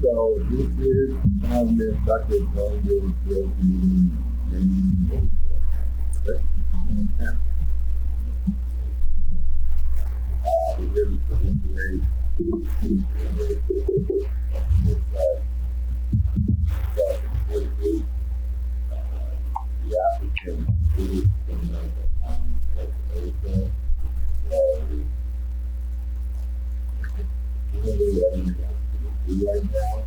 So this is Nantucket going to field meeting in okay. We did preliminary the applicant is right now.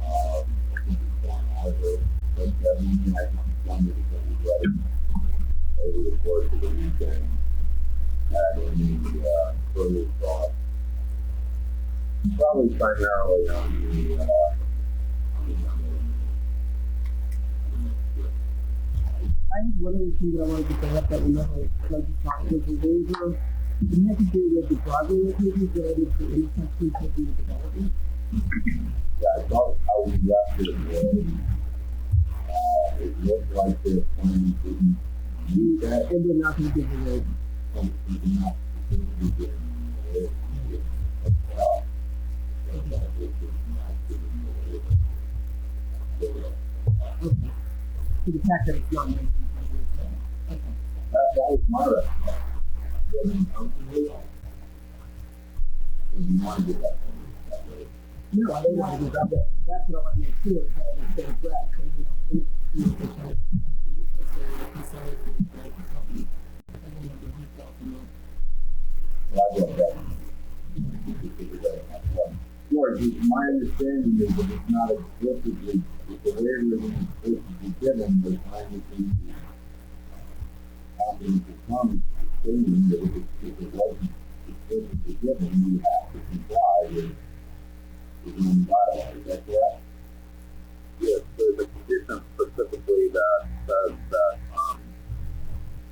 I think it's gone over, but everything I wanted to go right over the course of the weekend. Had any further thought? Probably primarily on I have one other thing that I wanted to bring up that we never like to talk about the waiver. It had to do with the driveway locations related to intersections of the development. I thought how we left it was, it looked like the plan didn't use that. And they're not going to give the waiver. And it did not specifically give them the waiver. Okay. So the fact that it's not mentioned. Okay. That was my recommendation. You want to get that way. No, I don't want to do that. That's what I want to make sure is that it's been addressed. And, George, my understanding is that it's not explicitly, if the waiver isn't explicitly given, the time it needs to happen to come, stating that if it wasn't explicitly given, you have to comply with the zoning bylaw. Is that correct? Yes, there's a condition specifically that says that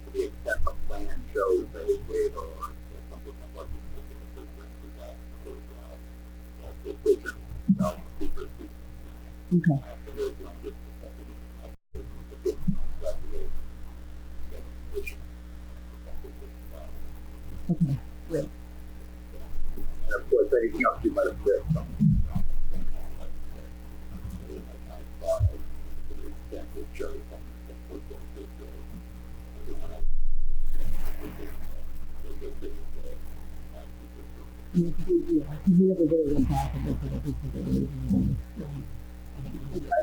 to the extent the plan shows a waiver or something that wasn't specifically that decision, okay. Okay, great. And of course, anything else you might have missed. Yeah, we never really went back and looked at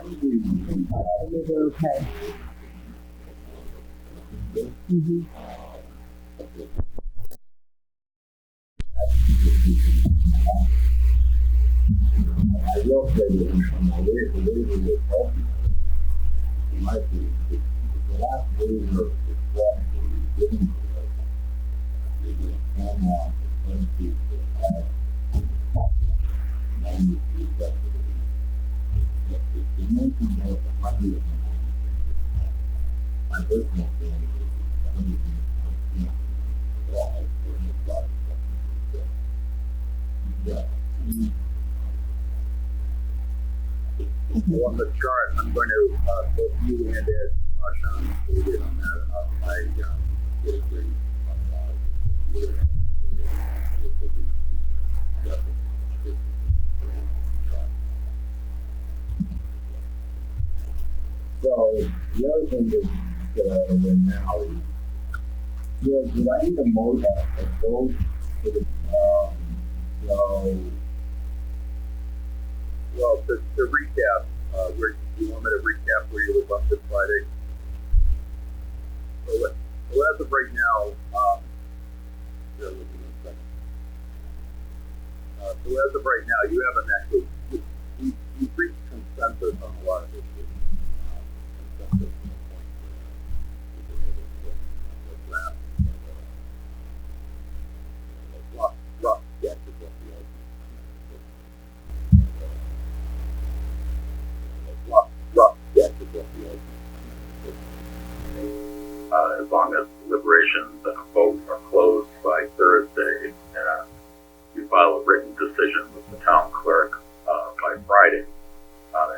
everything. They were okay. Mm-hmm. I will say that the waiver was healthy. In my opinion, the last waiver request that was given to us, they did a plan out for 20 feet that had 90 feet depth of the dimension of 100 my personal feeling is it's 100 feet wall for this project. Yeah. So on the chart, I'm going to both you and Ed, Marshawn, stated on that, and I would agree on that. So the other thing that I'm now is, did I need a vote for the Well, to recap, where do you want me to recap where you were busted Friday? So as of right now, bear with me one second. So as of right now, you haven't actually, you've reached consensus on a lot of issues. Consensus to the point where you've been able to draft rough sketches of the rough sketches of the as long as deliberations and a vote are closed by Thursday, and you file a written decision with the town clerk by Friday,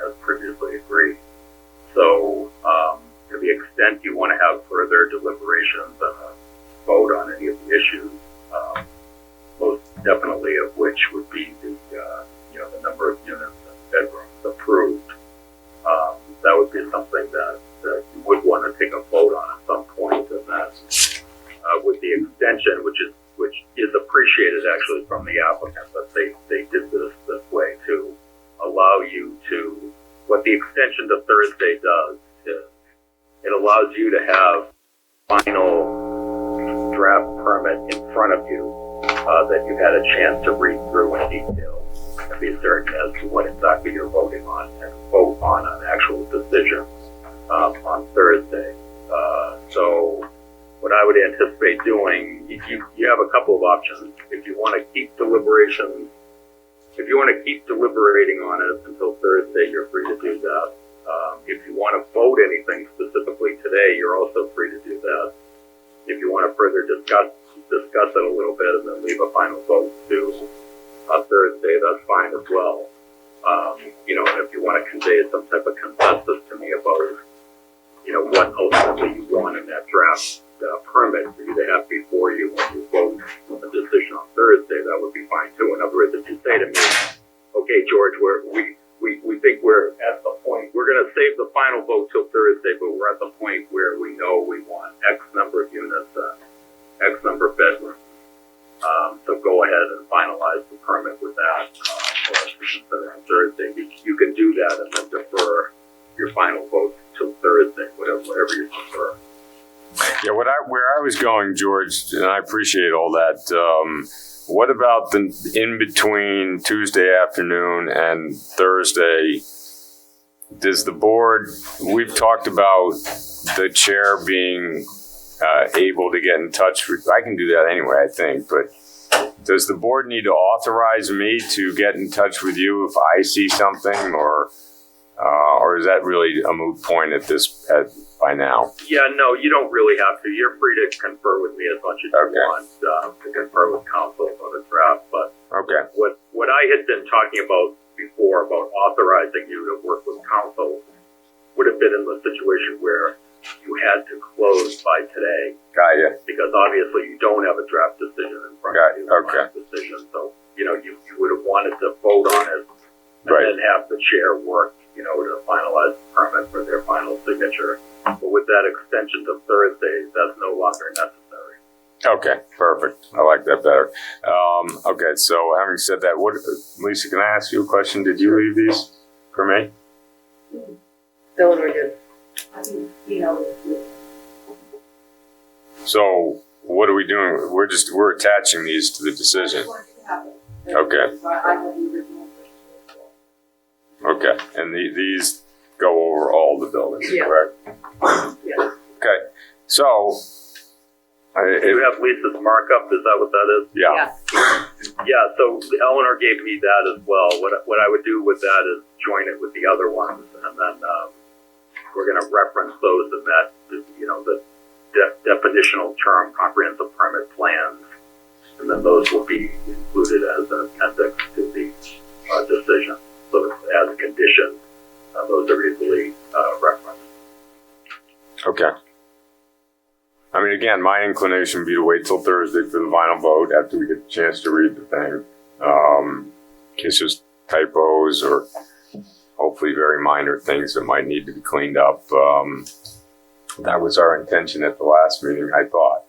as previously agreed. So, to the extent you want to have further deliberations and a vote on any of the issues, most definitely of which would be the the number of units and bedrooms allow you to, what the extension to Thursday does is it allows you to have final draft permit in front of you that you've had a chance to read through in detail and be certain as to what exactly you're voting on and vote on an actual decision on Thursday. So what I would anticipate doing, you have a couple of options. If you want to keep deliberations, if you want to keep deliberating on it until Thursday, you're free to do that. If you want to vote anything specifically today, you're also free to do that. If you want to further discuss it a little bit and then leave a final vote to Thursday, that's fine as well. And if you want to convey some type of consensus to me about, what ultimately you want in that draft permit for you to have before you when you vote a decision on Thursday, that would be fine too. In other words, if you say to me, okay, George, we think we're at the point, we're going to save the final vote till Thursday, but we're at the point where we know we want X number of units and X number of bedrooms. So go ahead and finalize the permit with that for us to consider on Thursday. You can do that and then defer your final vote till Thursday, whatever you prefer. Yeah, where I was going, George, and I appreciate all that. What about the in between Tuesday afternoon and Thursday? Does the board? We've talked about the chair being able to get in touch with. I can do that anyway, I think. But does the board need to authorize me to get in touch with you if I see something, or is that really a moot point by now? Yeah, no, you don't really have to. You're free to confer with me as much as you want to confer with council on the draft. But what I had been talking about before about authorizing you to work with council would have been in the situation where you had to close by today. Got you. Because obviously you don't have a draft decision in front of you. Okay. Decision. So, you would have wanted to vote on it and then have the chair work, to finalize the permit for their final signature. But with that extension to Thursday, that's no longer necessary. Okay, perfect. I like that better. Okay, so having said that, Lisa, can I ask you a question? Did you leave these for me? Dylan, we're good. So what are we doing? We're attaching these to the decision. Okay. Okay, and these go over all the buildings, correct? Yeah. Okay, so You have Lisa's markup, is that what that is? yeah. Yeah, so Eleanor gave me that as well. What I would do with that is join it with the other ones, and then we're going to reference those in that, the definitional term, comprehensive permit plans, and then those will be included as an appendix to the decision. So as a condition, those are easily referenced. Okay. I mean, again, my inclination would be to wait till Thursday for the final vote after we get a chance to read the thing. In case there's typos or hopefully very minor things that might need to be cleaned up. That was our intention at the last meeting, I thought.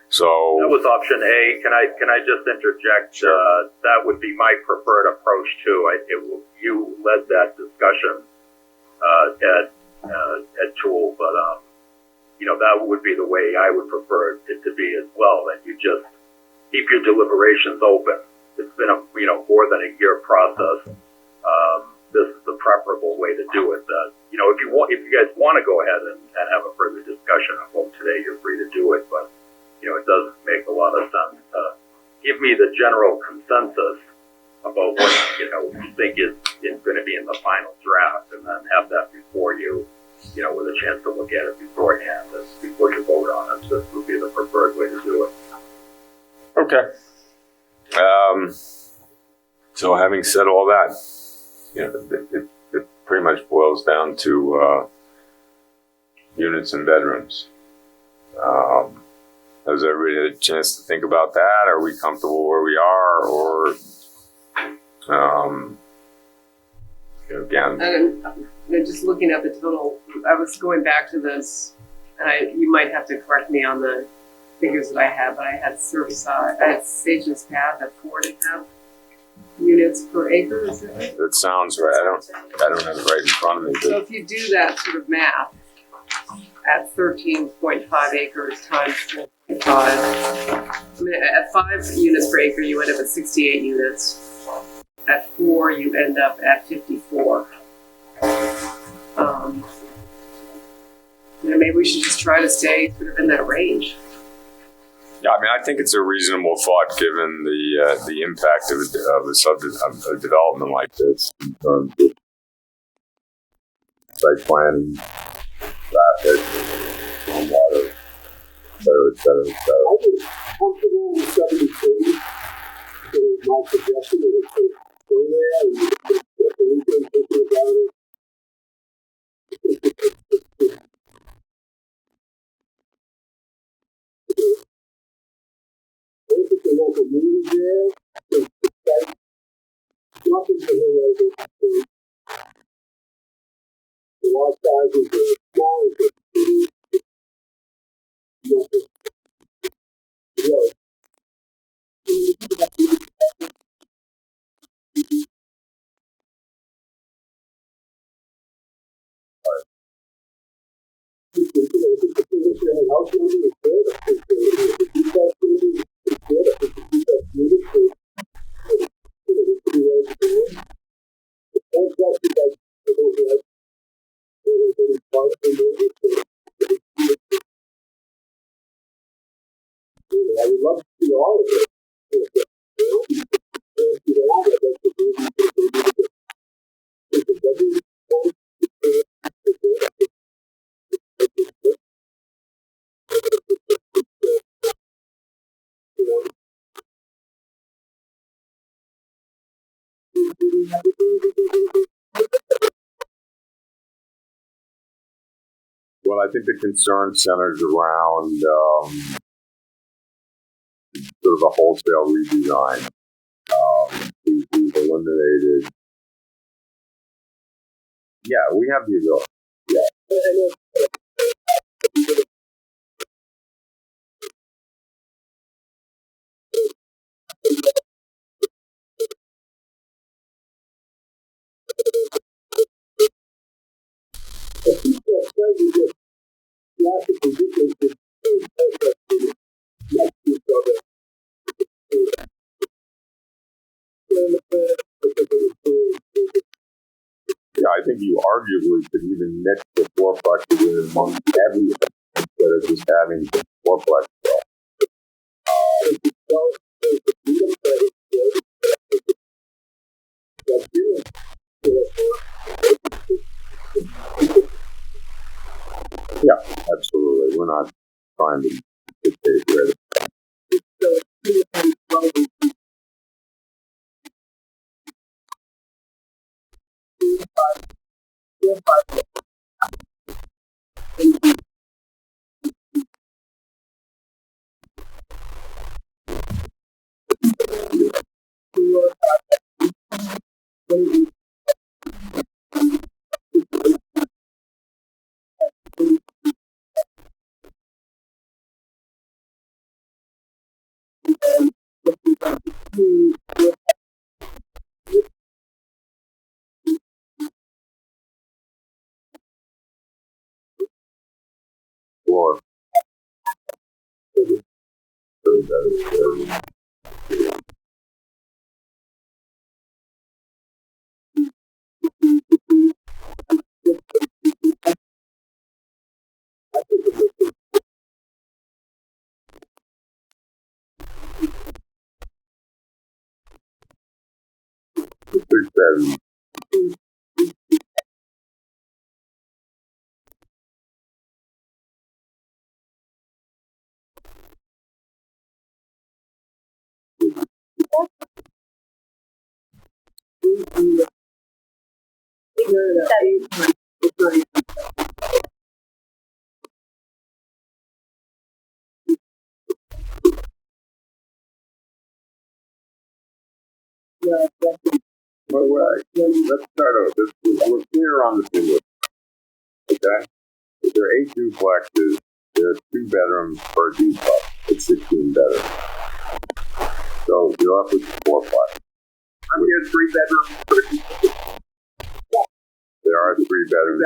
So that was option A. Can I just interject? Sure. That would be my preferred approach too. You led that discussion at Tool, but that would be the way I would prefer it to be as well. That you just keep your deliberations open. It's been a more than a year process. This is the preferable way to do it. If you guys want to go ahead and have a further discussion of vote today, you're free to do it. But it doesn't make a lot of sense to give me the general consensus about what you think is going to be in the final draft, and then have that before you, with a chance to look at it beforehand, and before you vote on it. This would be the preferred way to do it. okay. So having said all that, it pretty much boils down to units and bedrooms. Has everybody had a chance to think about that? Are we comfortable where we are, or again? And just looking at the total, I was going back to this, and you might have to correct me on the figures that I had, but I had Sage's Path at 4.5 units per acre, is that right? That sounds right. I don't have it right in front of me, So but if you do that sort of math at 13.5 acres times 4.5, I mean, at 5 units per acre, you end up at 68 units. At 4, you end up at 54. Maybe we should just try to stay sort of in that range. yeah, I mean, I think it's a reasonable thought given the impact of a development like this in terms of site planning, traffic, stormwater, et cetera, et cetera, et cetera. I was comfortable with 72. So my suggestion is to go there and get the weekend thinking about it. Look at the local meetings there. Nothing to hear over. The lot sizes are small. I would love to see all of it. Well, I think the concern centers around sort of a wholesale redesign. We've eliminated. Yeah, we have the ability. Yeah. Yeah, I think you arguably could even mix the fourplexes in among everything instead of just having fourplex. Yeah, absolutely. We're not trying to dictate where the floor. Let's start over. We're clear on the two. Okay? If there are 8 duplexes, there are 2 bedrooms per duplex. It's 16 bedrooms. So you're up with 4 flats. I'm here 3 bedroom. There are 3 bedrooms.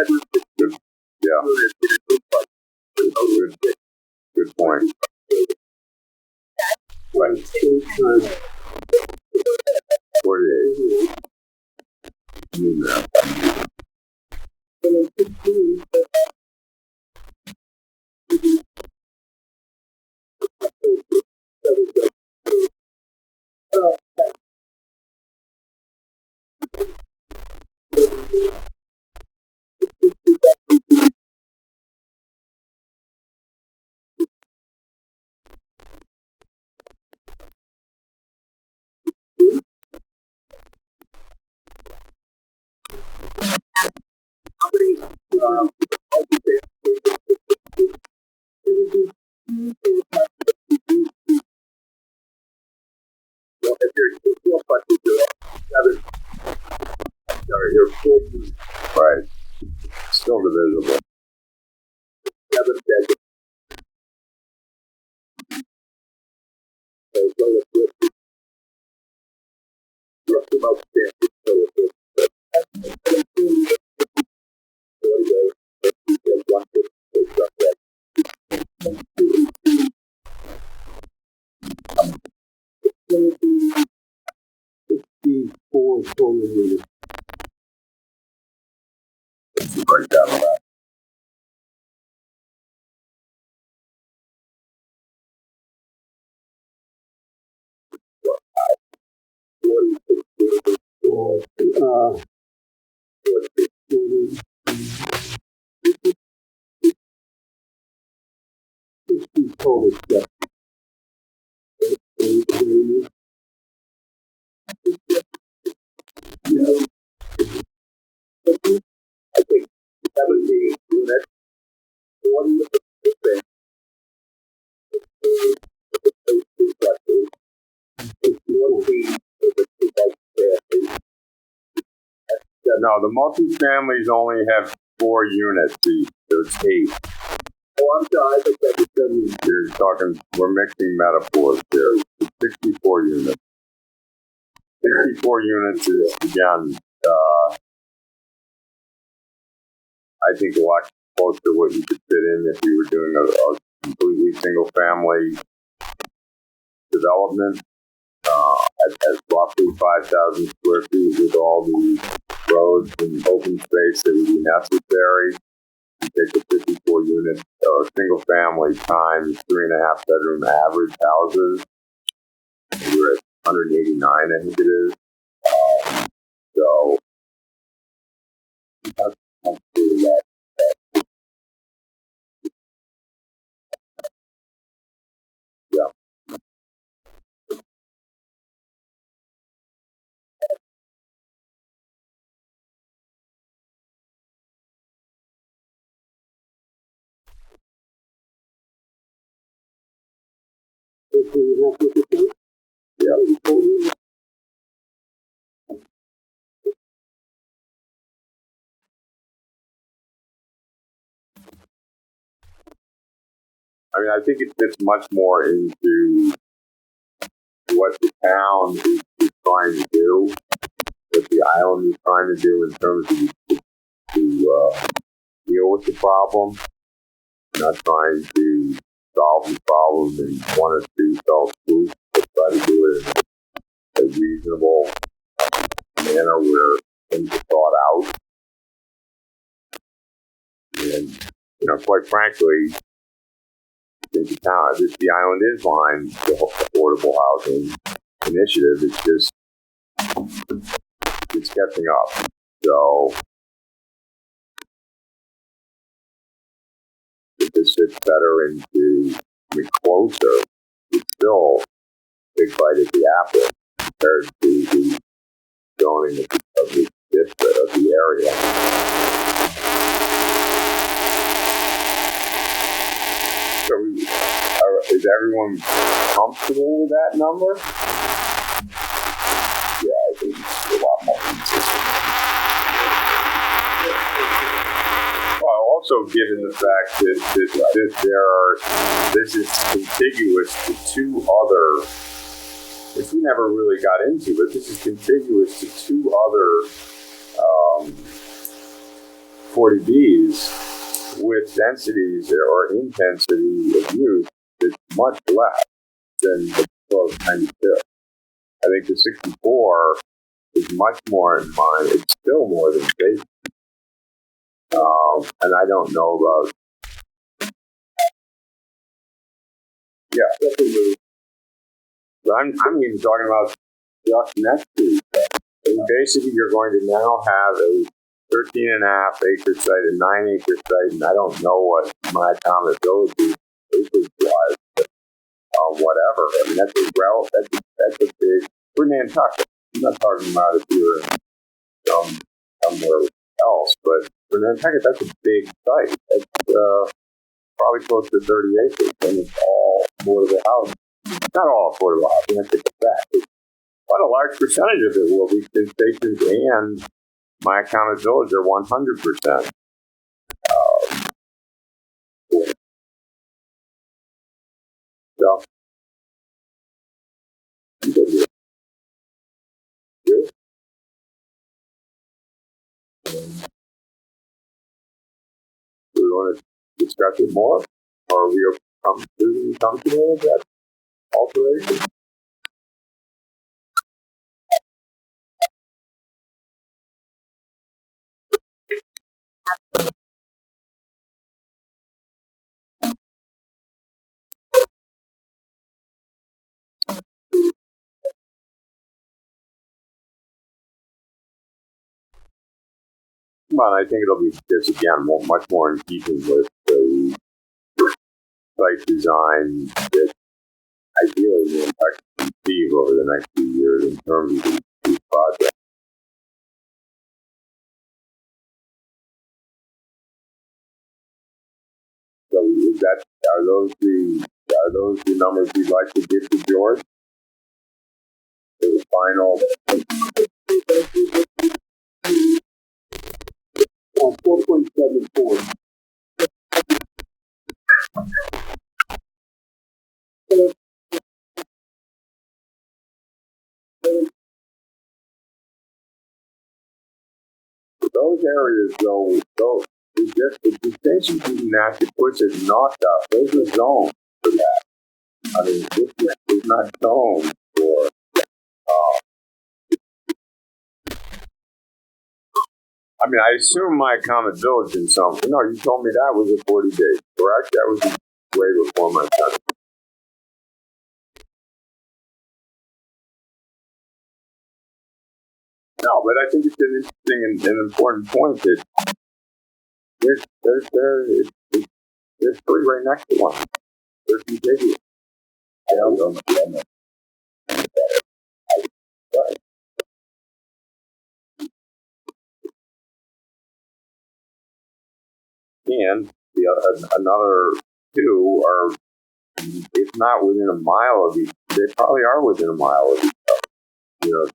Good. Yeah. Good point. Right. 48. Right. Still divisible. Break down on that. No, the multi-families only have 4 units each, so it's 8. Oh, I'm sorry. You're talking, we're mixing metaphors here. It's 64 units. 64 units is, again, I think a lot closer to what you could fit in if you were doing a completely single-family development. At roughly 5,000 square feet with all the roads and open space that would be necessary. You take the 54 units or single family times 3.5 bedroom average houses. We're at 189, I think it is. So that's that. Yeah. Yeah. I mean, I think it fits much more into what the town is trying to do, what the island is trying to do in terms of to deal with the problem, not trying to solve the problem in one or two self-proof, but try to do it in a reasonable manner where things are thought out. And, you know, quite frankly, I think the island is behind the affordable housing initiative. It's catching up. So if this fits better into, I mean, closer, it's still a big bite at the apple compared to the zoning of the district, of the area. So is everyone comfortable with that number? Yeah, I think it's a lot more consistent. Well, also given the fact that this is contiguous to 2 other which we never really got into, but this is contiguous to two other 40Bs with densities or intensity of use that's much less than the proposed 92. I think the 64 is much more in mind. It's still more than safety. And I don't know about, yeah, definitely. But I'm even talking about just next to each other. And basically, you're going to now have a 13.5-acre site, a 9-acre site, and I don't know what my accountability acreage-wise, whatever. I mean, that's a big, for Nantucket. I'm not talking about if you're in somewhere else, but for Nantucket, that's a big site. That's probably close to 30 acres, and it's all affordable housing. Not all affordable housing, I take it back. But a large percentage of it will be stations, and my accountabilities are 100%. So, do we want to discuss it more? Or are we comfortable with that alteration? Well, I think it'll be just again much more in keeping with the site design that ideally we impact conceive over the next few years in terms of these projects. So are those the numbers you'd like to give to George for the final? 4.74. Those areas, though, the distinction between Nantucket puts it north up. Those are zones for that. I mean, this is not zoned for. I mean, I assume my accountability in something. No, you told me that was a 40 days, correct? That was way before my time. No, but I think it's an interesting and important point that there's three right next to one. They're contiguous. I don't know. And another two are, if not within a mile of each, they probably are within a mile of each other. You know,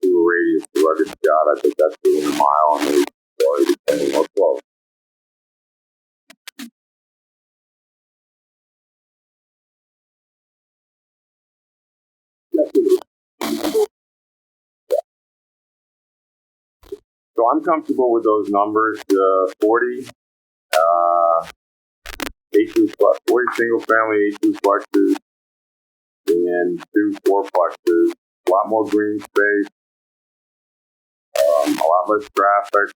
to a radius to rugged shot, I think that's within a mile, and they are depending on close. So I'm comfortable with those numbers. 40 40 single family A2 plexes and 2 4-plexes. A lot more green space, a lot less traffic,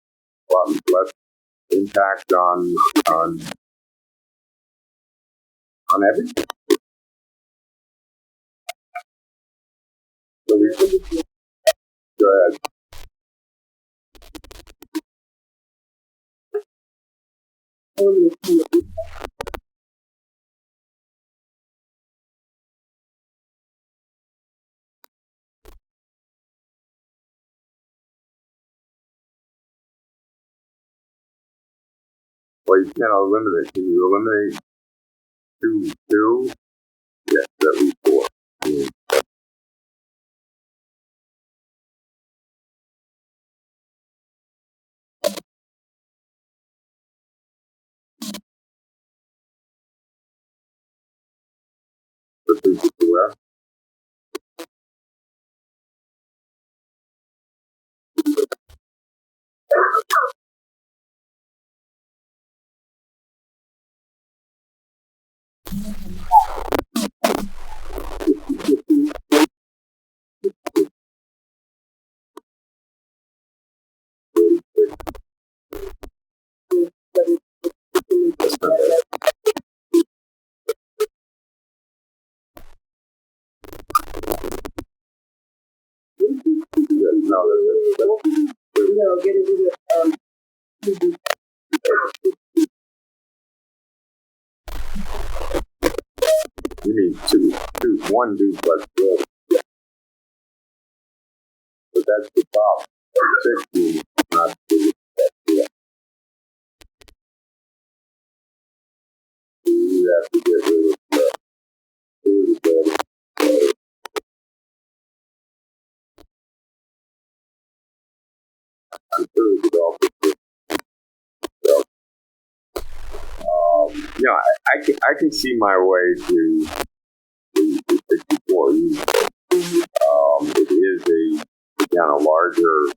a lot less impact on everything. So go ahead. Well, you can't eliminate. Can you eliminate two? Yes, at least 4. The people where? getting rid of, You mean one duplex building. But that's the problem. 16 is not the duplex. You have to get rid of the building. I'm sure the developer could. So, I can see my way to 64. It is a larger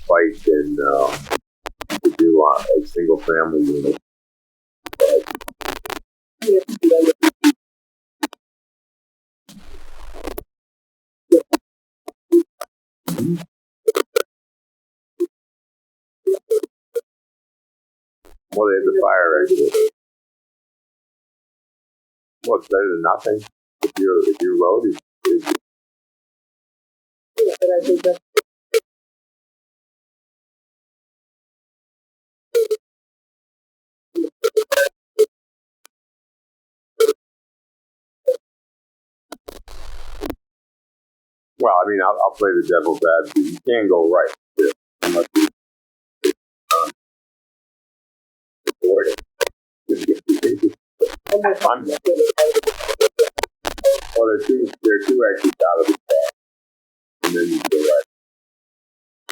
fight than to do on a single family unit. Well, they have the fire exit. Well, it's better than nothing. If your road is but I think that's well, I mean, I'll play the devil's advocate. You can't go right unless you avoid it. Well, there are two exits out of the path, and then you go right.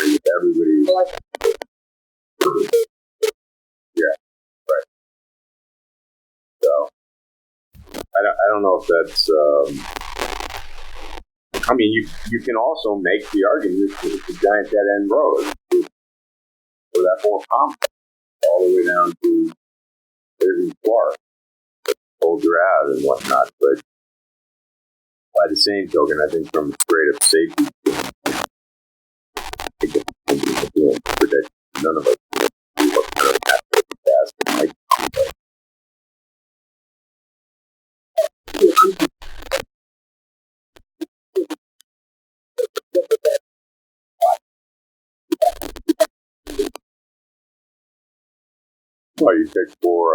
And if everybody, yeah, right. So I don't know if that's. I mean, you can also make the argument that it's a giant dead end road for that whole complex, all the way down to Irving Clark, Boulder Ave, and whatnot. But by the same token, I think from straight up safety, predict none of us know what kind of fast it might come. Well, you pick for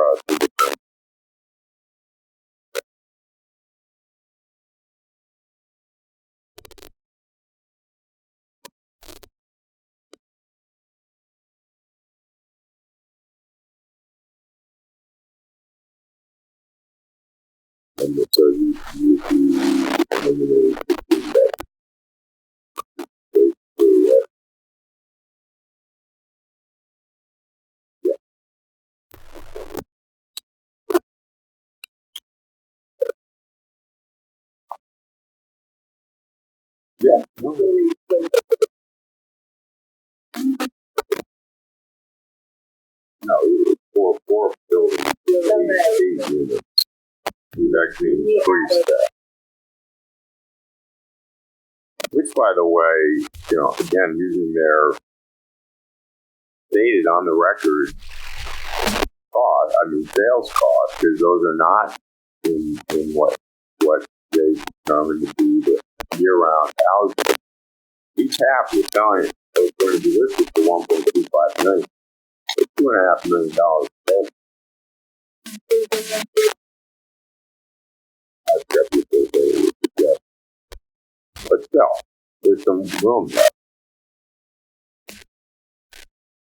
and so you eliminate yeah. No, it's four buildings, 8 units. We've actually increased that. Which, by the way, again, using their stated on the record cost, sales cost, because those are not in what they determined to be the year-round housing. Each half we're selling it, so it's going to be listed for $1.25 million. It's $2.5 million. That's definitely yeah. But still, there's some room there.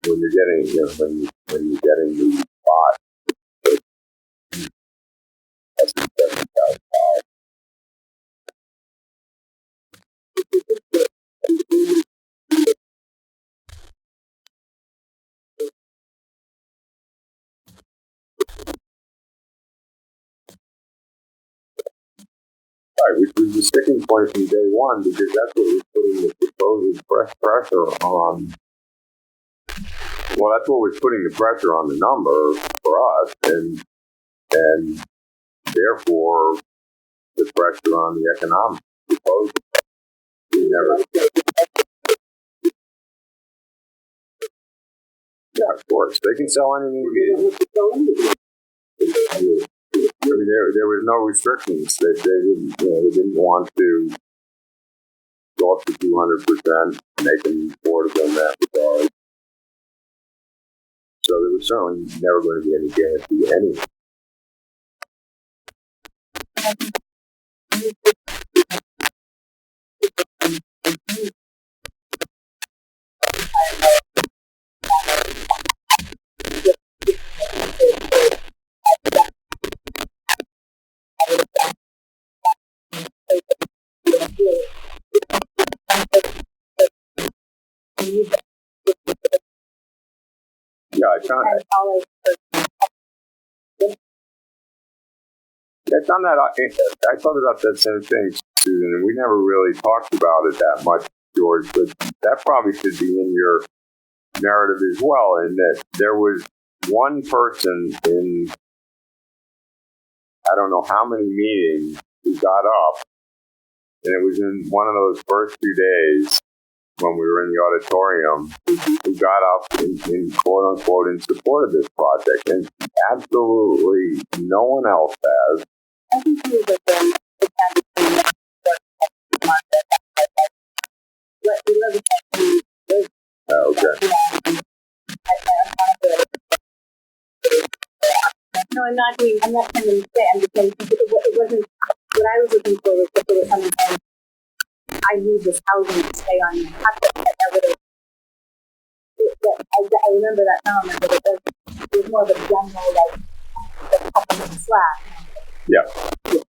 When you're getting, when you're getting the spot, that's $7,000. Right, which was the sticking point from day one, because that's what was putting the supposed pressure on. Well, that's what was putting the pressure on the number for us, and therefore the pressure on the economic proposal. Yeah, of course, they can sell anything. There was no restrictions. They didn't want to go up to 200%, making affordable in that regard. So there was certainly never going to be any guarantee anyway. Yeah, I found that. I found that I thought about that same thing, Susan, and we never really talked about it that much, George. But that probably should be in your narrative as well. In that there was one person in I don't know how many meetings who got up, and it was in one of those first few days when we were in the auditorium, who got up in quote unquote in support of this project, and absolutely no one else has. I think he was like the candidate. Okay. No, I'm not trying to say, I'm just saying, it wasn't, what I was looking for was that there was something saying, I need this housing to stay on Nantucket. I remember that comment, but it was more of a general, like, the company slack. Yeah. Okay.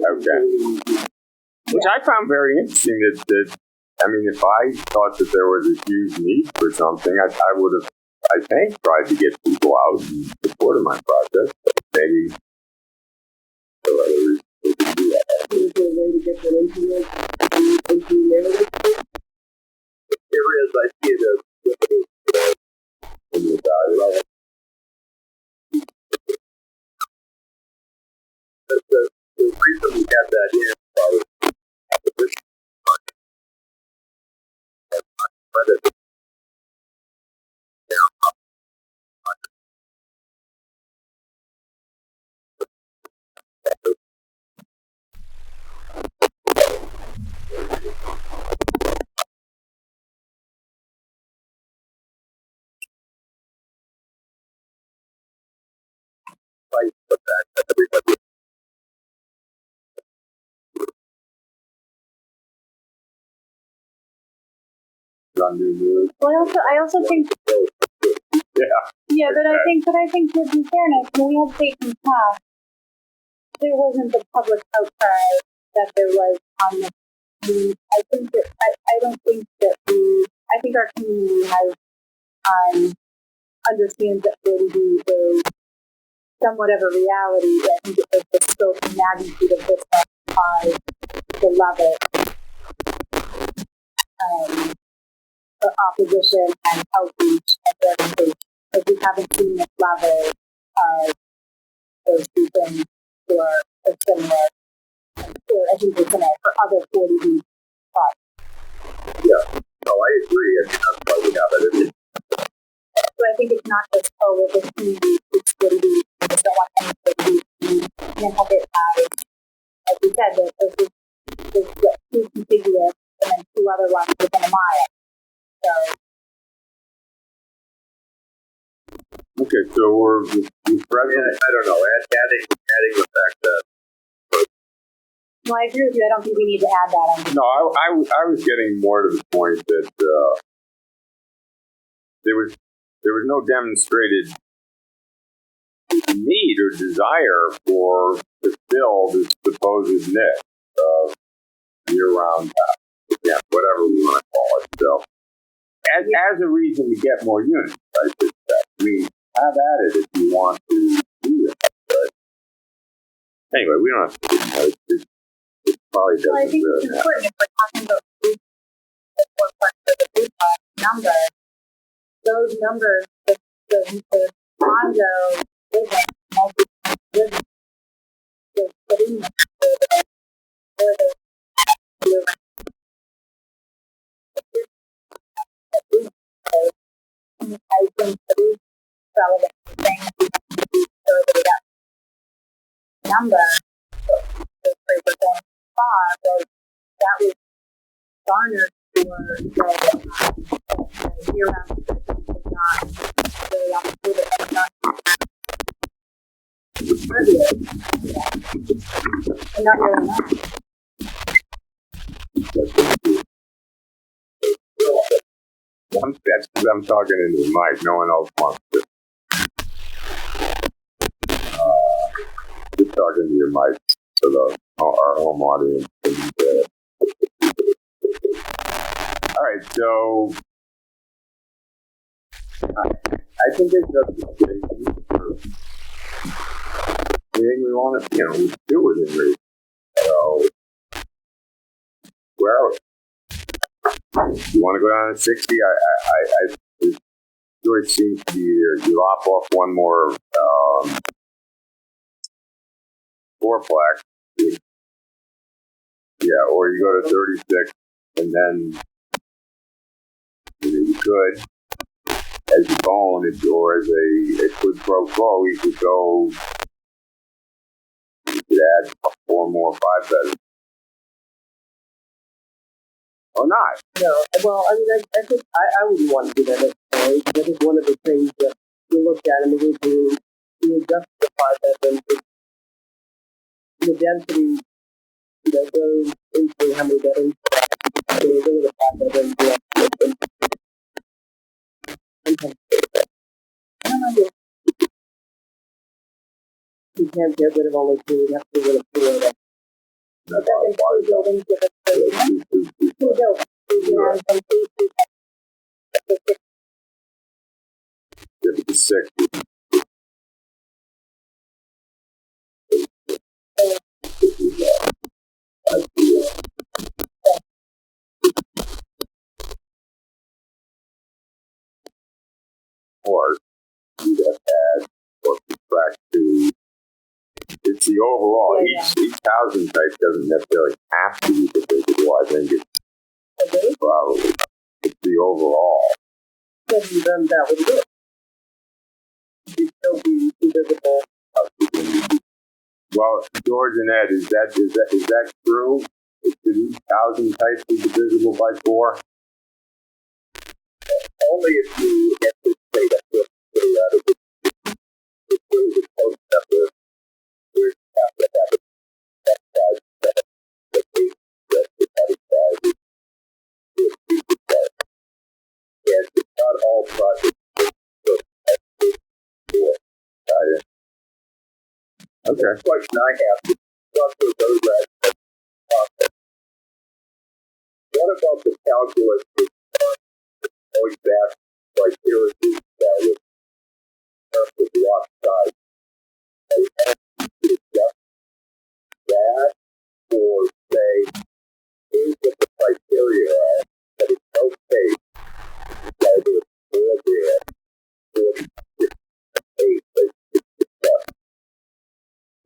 Okay. Which I found very interesting that I mean, if I thought that there was a huge need for something, I would have, I think, tried to get people out and supported my project. But maybe there are other reasons we can do that. Is there a way to get that into the narrative? There is, I see it In the value. the reason we got that in was credit. On new news. Well, I also think, but I think to be fairness, when we had state and past, there wasn't the public outcry that there was on the community. I think that, I don't think that I think our community has, understands that 40B is somewhat of a reality. I think it was the scope and magnitude of this by the level, the opposition and outreach and verification. If we haven't seen this level of those two things for a similar, or I think it's similar for other 40B projects. Yeah, no, I agree. I mean, that's why we have it. So I think it's not just, with this community, it's 40B, we just don't want any 40B. Nantucket has, like we said, there's two contiguous and then two other ones within a mile. So, Okay, so we're I don't know, adding the fact that well, I agree with you. I don't think we need to add that. no, I was getting more to the point that there was no demonstrated need or desire to fill this supposed niche of year-round whatever we want to call it. So, as a reason to get more units, I should say. I mean, have at it if you want to do that. But anyway, we don't have to do that. It probably doesn't Well, I think really it's matter. important if we're talking about the forefront of the food cost number. Those numbers, the condo living, multi-tenant living, they're putting them for the living. I think it is relevant things we can do further up. number, the 3% far, was that was garnered for the year-round citizens did not really understood it and not contribute, and not really much. That's because I'm talking into the mic. No one else wants to. Just talking to your mic so our home audience can all right, so I think it's justification for anything we want to, do within reason. So, where you want to go down to 60? The choice seems to be either you lop off one more fourplex, or you go to 36, and then you could, as a bone, or as a quid pro quo, you could add 4 more 5-bedrooms. Or not. No, well, I mean, I think I wouldn't want to do that necessarily, because I think one of the things that we looked at in the review, we adjusted the 5-bedroom, the density, goes into how many bedrooms, so we're going to 5-bedrooms, you can't get rid of only 2, you have to get rid of 2 of them. That's why buildings give us 2 buildings. Give it to 6. Or you have add or subtract 2. It's the overall. Each housing type doesn't necessarily have to be divisible. I think it's probably it's the overall. Then that would do it. You'd still be divisible. Well, George and Ed, is that true? Is each housing type be divisible by 4? Only if you get to say that the post number we have to have it that size that the base that the cutting size is and it's not all projects so Okay. the question I have is what for those that what about the calculus going back criteria that was in terms of lot size? Are you going to adjust that or say, here's what the criteria are, that it's okay whether it's 4 bed, 8,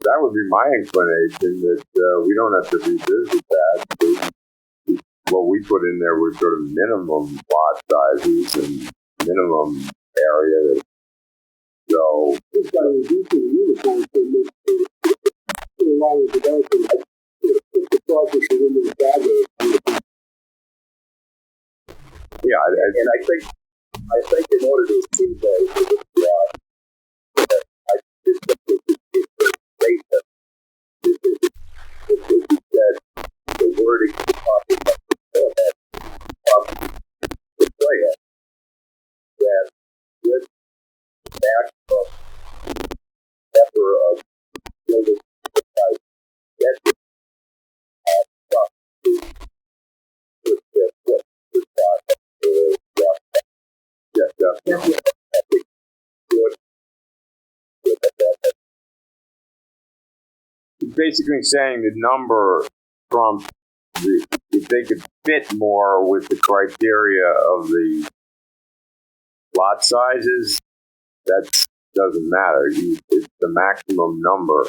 That would be my inclination that we don't have to revisit that. What we put in there was sort of minimum lot sizes and minimum area. So It's got to reduce the uniform to move to allow the development. If the project is in the stagger, yeah, and I think in order to achieve those, I just think it's great that the wording of the plan that with maximum number of buildings type that basically saying the number trumps if they could fit more with the criteria of the lot sizes, that doesn't matter. It's the maximum number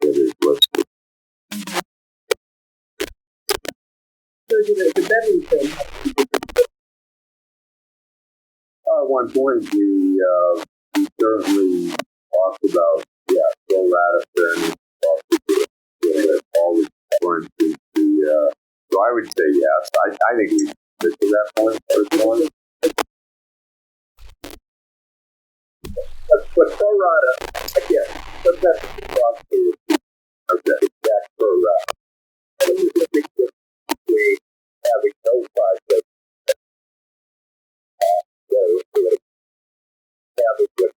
that is listed. so the bedroom thing. At one point, we certainly talked about, pro rata fairness, talked always, for instance, so I would say yes. I think we stick to that point. Personally. But pro rata, again, let's have to cross to exact pro rata. And then we having no project, having what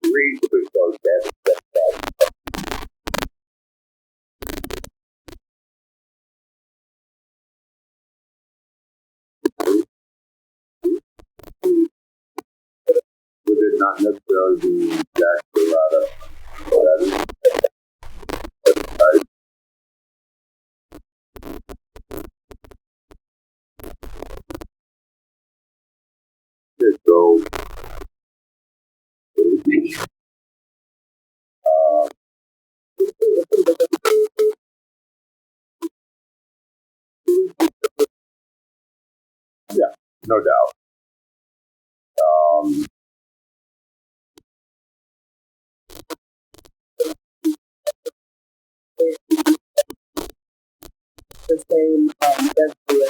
reasonably close to that. Would it not necessarily be exact pro rata? So, yeah, no doubt. The same density.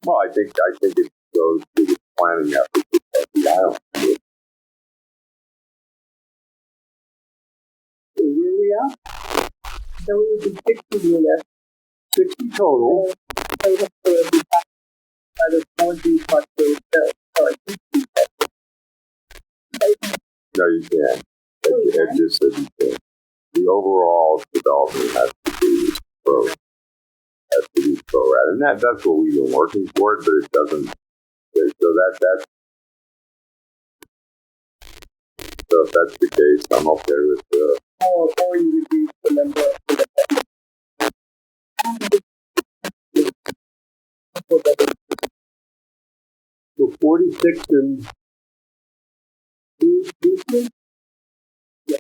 Well, I think it goes to the planning effort of the island. Where we are? So we would be 60 units. 60 total. So it would be either 4D plus the, sorry, 60. No, you can't. It just said you can't. The overall development has to be pro rata, and that's what we've been working toward. But it doesn't. So so if that's the case, I'm okay with Or you reduce the number so 46 and yeah.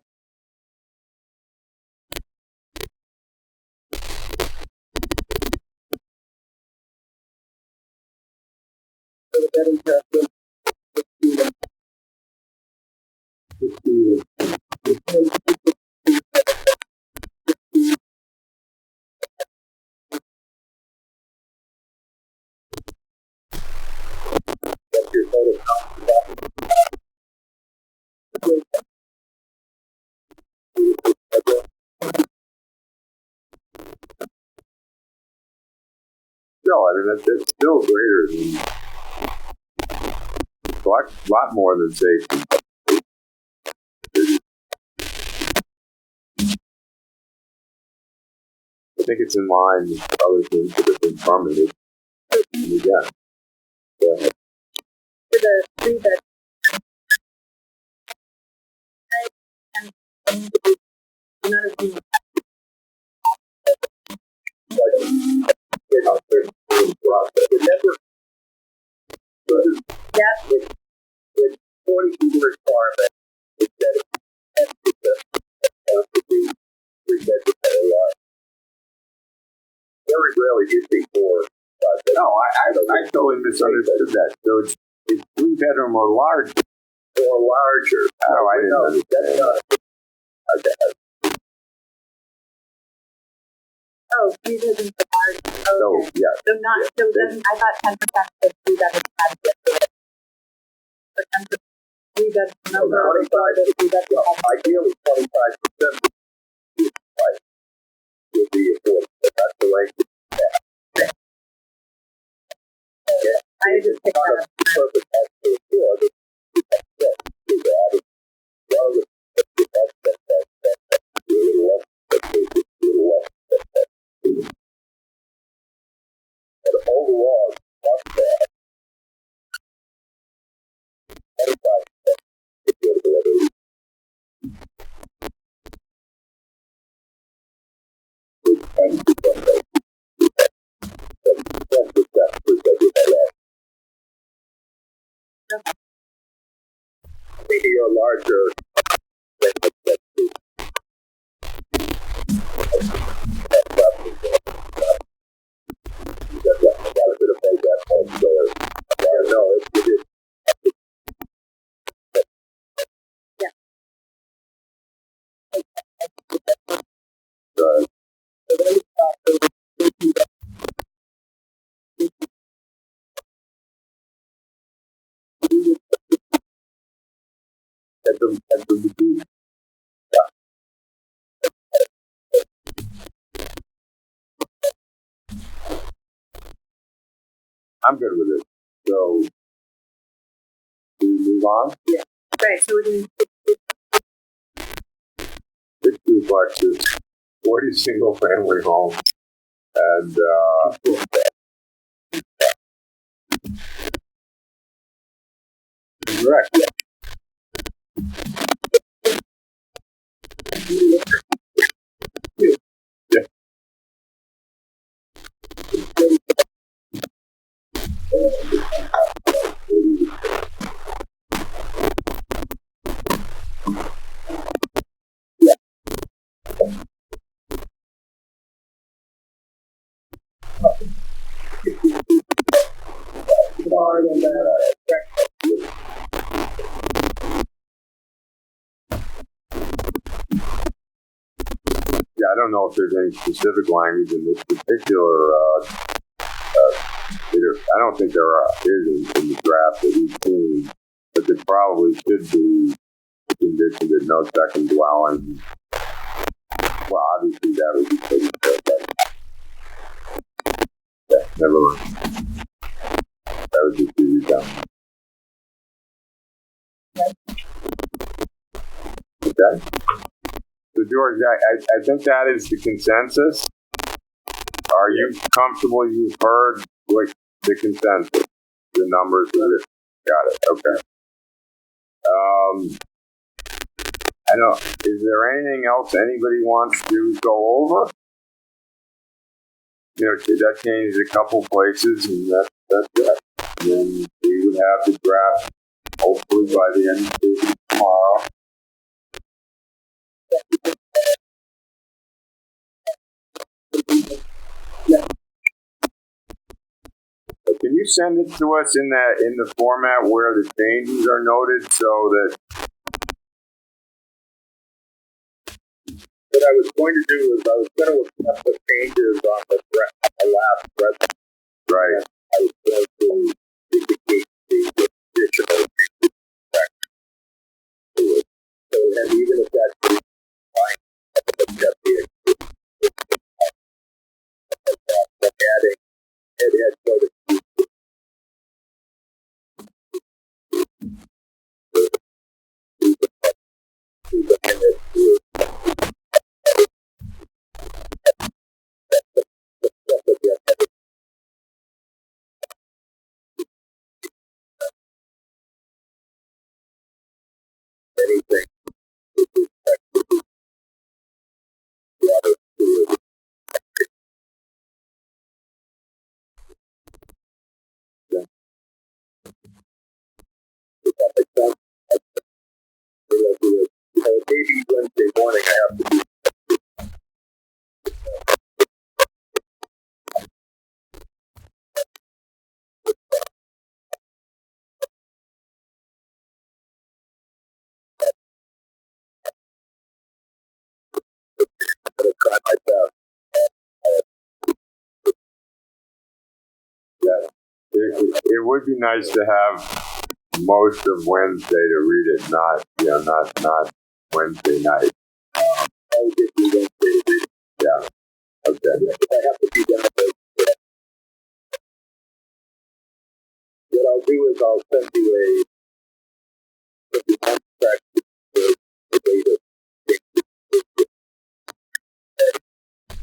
So that in terms of 15. That's your total cost. No, I mean it's still greater than a lot more than safety. I think it's in line with other things that have been permitted. And again, go ahead. For the 3 bed. None of these. Yeah, it's 40 feet requirement. Very rarely do you see 4. No, I totally misunderstood that. So it's 3 bedroom or larger. Or larger. Oh, I didn't understand. Oh, 3 bedrooms are large. Okay. So, yeah. So not, so it doesn't, I thought 10% of 3 bedrooms had to get to it. But 10% 3 bedroom number of 3 bedroom. Ideally, 25% would be affordable. That's the right. Yeah. I just picked that up. Perfect. But overall, not bad. Maybe you're larger. at the reduced. I'm good with it. So, do we move on? Right, so we 6 duplexes, 40 single family homes, and Correct. barn and yeah, I don't know if there's any specific language in this particular. I don't think there is in the draft that we've seen, but there probably should be a condition that no second dwelling. Well, obviously that would be taken care of, but yeah, never mind. That would just be redundant. Okay. So George, I think that is the consensus. Are you comfortable? You've heard what the consensus, the numbers of it. Got it. Okay. I know. Is there anything else anybody wants to go over? You know, that changed a couple places, and that's it. And then we would have the draft hopefully by the end of the week tomorrow. But can you send it to us in the format where the changes are noted, so that What I was going to do is I was going to accept the changes on the last present. right? I was going to indicate the additional changes back to it. So, and even if that's fine, accept the adding head so that anything maybe Wednesday morning I have to do to try my best. Yeah. It would be nice to have most of Wednesday to read it, not Wednesday night. I'll get you Wednesday to read. Yeah. Okay. If I have to be done with it, what I'll do is I'll send you a contract the date of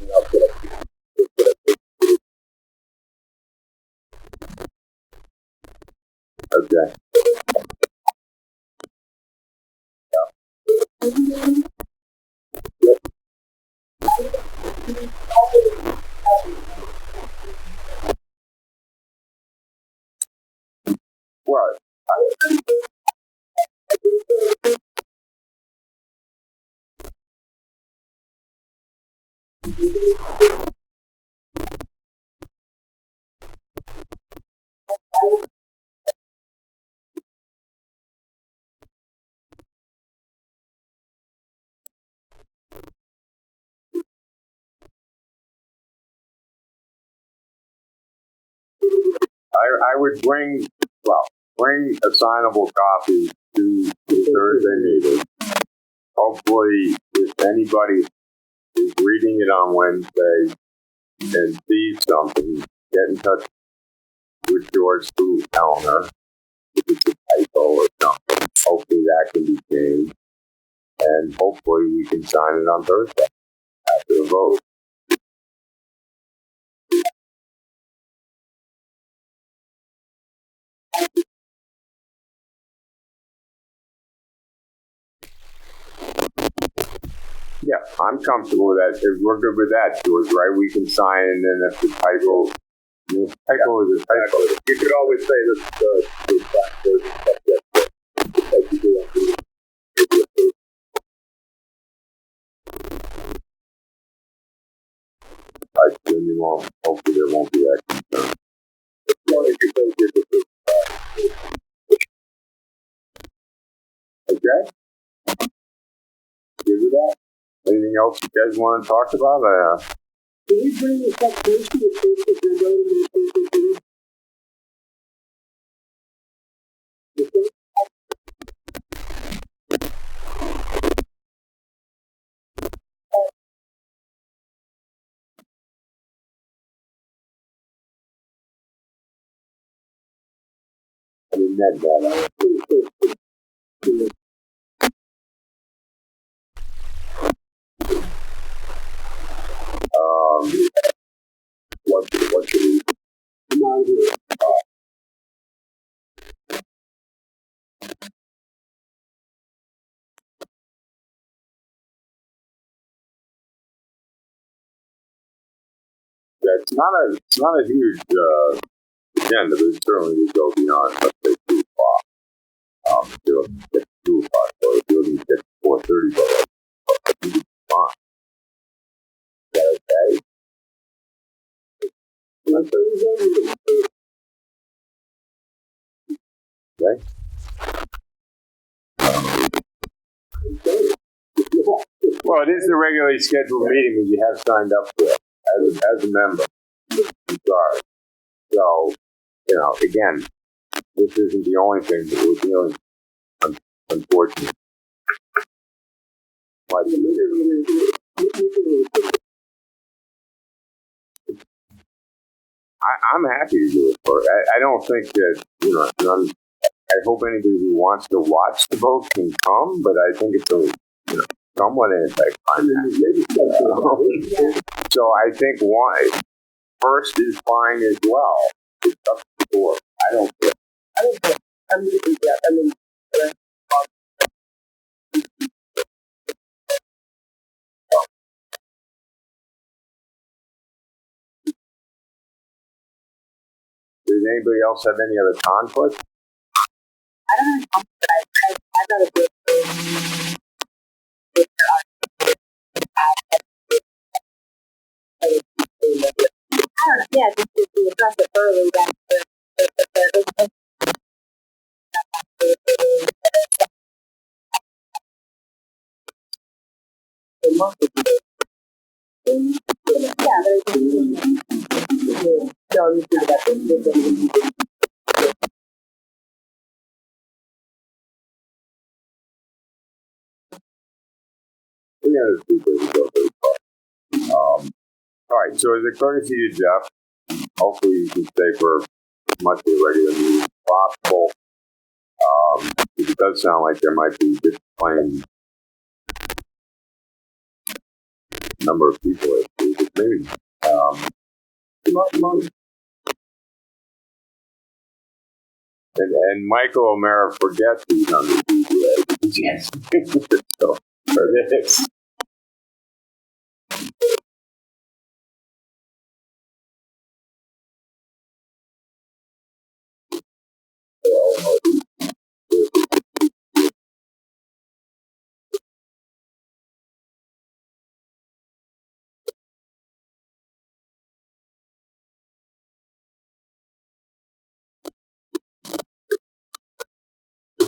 and I'll put up Okay. Well, I would bring a signable copy to the Thursday meeting. Hopefully, if anybody is reading it on Wednesday and sees something, get in touch with George through Eleanor. If it's a typo or something, hopefully that can be changed. And hopefully we can sign it on Thursday after the vote. Yeah, I'm comfortable with that. If we're good with that, George, right? We can sign, and then if the typo is a typo. You could always say this, like you do on the Then you won't. Hopefully there won't be that concern. Okay? Good with that? Anything else you guys want to talk about? Can we bring this up first to the first agenda item in the first agenda? I mean, that. What should we? It's not a huge agenda, but it certainly would go beyond, let's say, 2 o'clock. If you don't get 2 o'clock, or if you don't get 4:30, but it's fine. Is that okay? Okay. Well, it is the regularly scheduled meeting that you have signed up for as a member. I'm sorry. So, again, this isn't the only thing that we're dealing with, unfortunately. I'm happy to do it for it. I don't think that, I hope anybody who wants to watch the vote can come, but I think it's a, somewhat anti-climactic. So I think first is fine as well. It's up to the board. I don't care. Does anybody else have any other conflict? I don't know. I got a good yeah, just to address it early then. All right, so as a courtesy to Jeff, hopefully you can stay for as much of the regular meeting as possible. It does sound like there might be just plain number of people at this meeting. And Michael O'Mara forgets he's on the DBA. Yes. So, for this.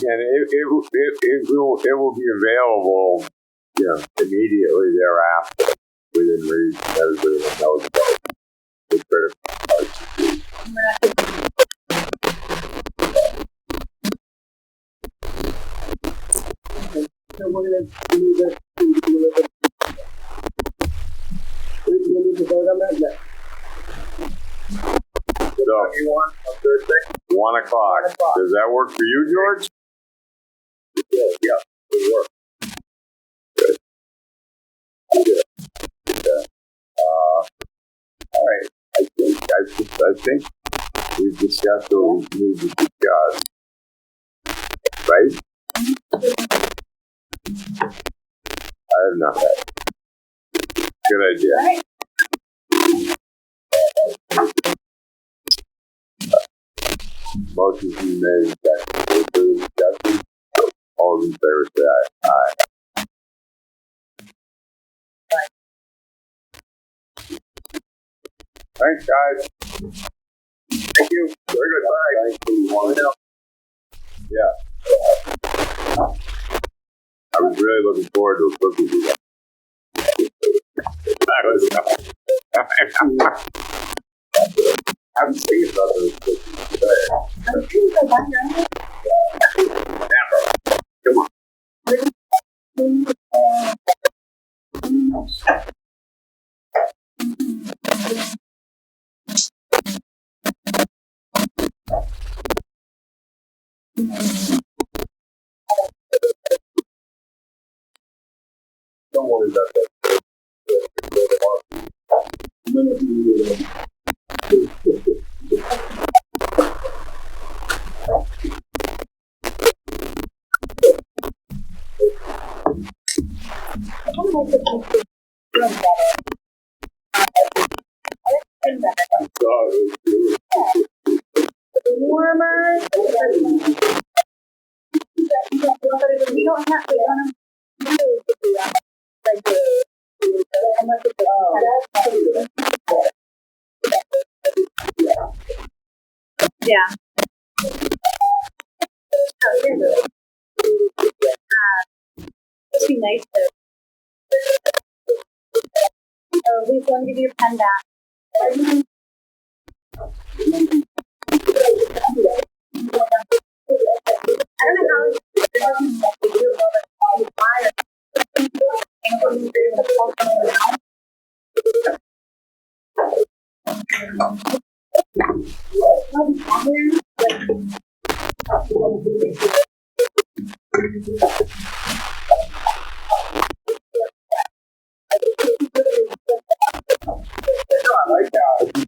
And it will be available, immediately thereafter within reason. Everybody will know about the critical parts. says move it to deliver. We need to vote on that? No. So, You want on Thursday? 1 o'clock. 1 o'clock. Does that work for you, George? Yeah, it works. Good. All right. I think we've discussed what we need to discuss. Right? I have not had. Good idea. Right. Motion's been made. Second. Further discussion? All in favor, say aye. Aye. Thanks, guys. Thank you. Very good. Bye. Thanks for the warning up. Yeah. I was really looking forward to a cookie do that. I haven't seen about those cookies today. Never. Come on. Don't worry about that. Warmer. We don't have to yeah. It'd be nice to. Who's going to give your pen back? I don't know how to do I like that.